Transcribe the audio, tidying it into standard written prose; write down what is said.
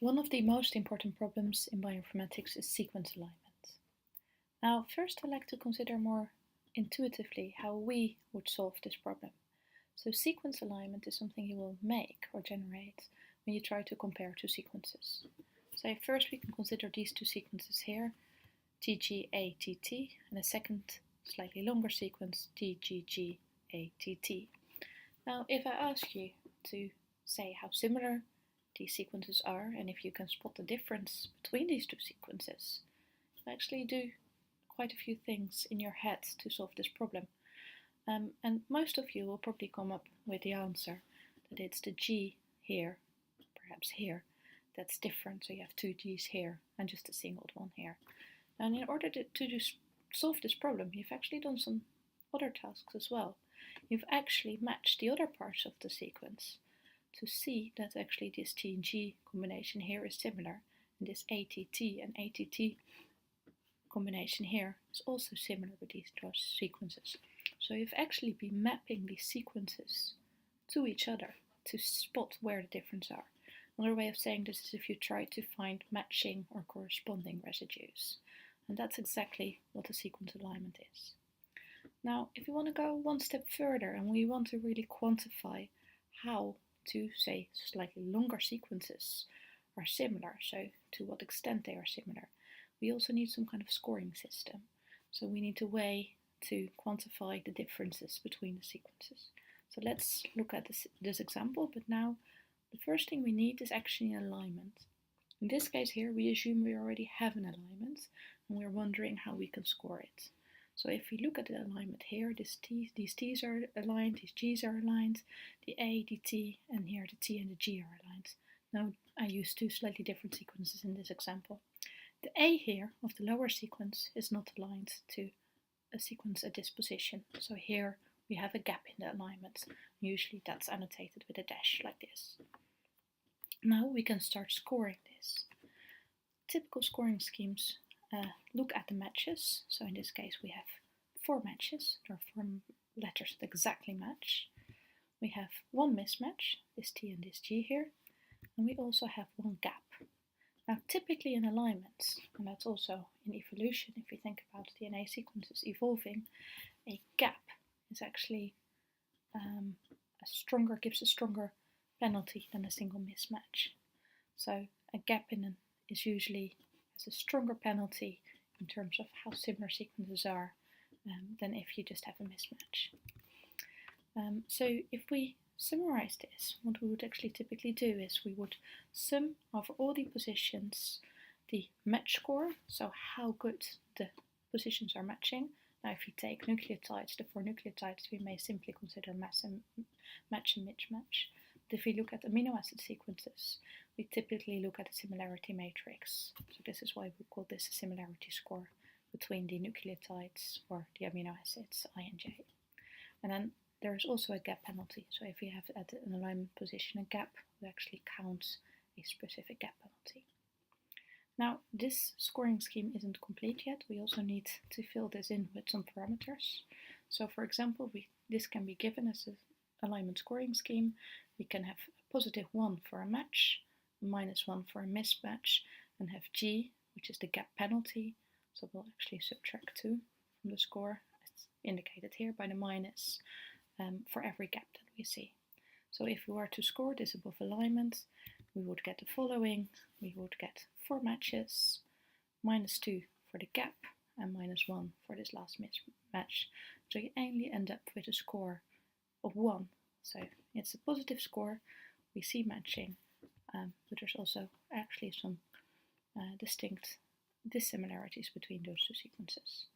One of the most important problems in bioinformatics is sequence alignment. Now, first I'd like to consider more intuitively how we would solve this problem. So sequence alignment is something you will make or generate when you try to compare two sequences. So first we can consider these two sequences here, TGATT, and a second slightly longer sequence, TGGATT. Now, if I ask you to say how similar these sequences are and if you can spot the difference between these two sequences, you actually do quite a few things in your head to solve this problem. And most of you will probably come up with the answer that it's the G here, perhaps here, that's different. So you have two G's here and just a single one here. And in order to solve this problem, you've actually done some other tasks as well. You've actually matched the other parts of the sequence to see that actually this T and G combination here is similar, and this ATT and ATT combination here is also similar with these two sequences. So you've actually been mapping these sequences to each other to spot where the differences are. Another way of saying this is if you try to find matching or corresponding residues. And that's exactly what a sequence alignment is. Now, if we want to go one step further and we want to really quantify how to say slightly longer sequences are similar, so to what extent they are similar, we also need some kind of scoring system. So we need a way to quantify the differences between the sequences. So let's look at this example, but now the first thing we need is actually an alignment. In this case here, we assume we already have an alignment and we're wondering how we can score it. So if we look at the alignment here, these T's are aligned, these G's are aligned, the A, the T, and here the T and the G are aligned. Now I use two slightly different sequences in this example. The A here of the lower sequence is not aligned to a sequence at this position. So here we have a gap in the alignment. Usually that's annotated with a dash like this. Now we can start scoring this. Typical scoring schemes look at the matches. So in this case we have 4 matches. There are 4 letters that exactly match. We have one mismatch, this T and this G here, and we also have one gap. Now typically in alignments, and that's also in evolution, if you think about DNA sequences evolving, a gap is actually gives a stronger penalty than a single mismatch. So a gap is usually has a stronger penalty in terms of how similar sequences are than if you just have a mismatch. So if we summarize this, what we would actually typically do is we would sum over all the positions the match score, so how good the positions are matching. Now if you take nucleotides, the 4 nucleotides, we may simply consider match and mismatch. But if we look at amino acid sequences, we typically look at a similarity matrix. So this is why we call this a similarity score between the nucleotides or the amino acids I and J. And then there is also a gap penalty. So if we have at an alignment position a gap, we actually count a specific gap penalty. Now this scoring scheme isn't complete yet. We also need to fill this in with some parameters. So for example, this can be given as an alignment scoring scheme. We can have a +1 for a match, -1 for a mismatch, and have G, which is the gap penalty. So we'll actually subtract 2 from the score, as indicated here by the minus, for every gap that we see. So if we were to score this above alignment, we would get the following. We would get 4 matches, -2 for the gap, and -1 for this last mismatch. So you only end up with a score of 1. So it's a positive score, we see matching, but there's also actually some distinct dissimilarities between those two sequences.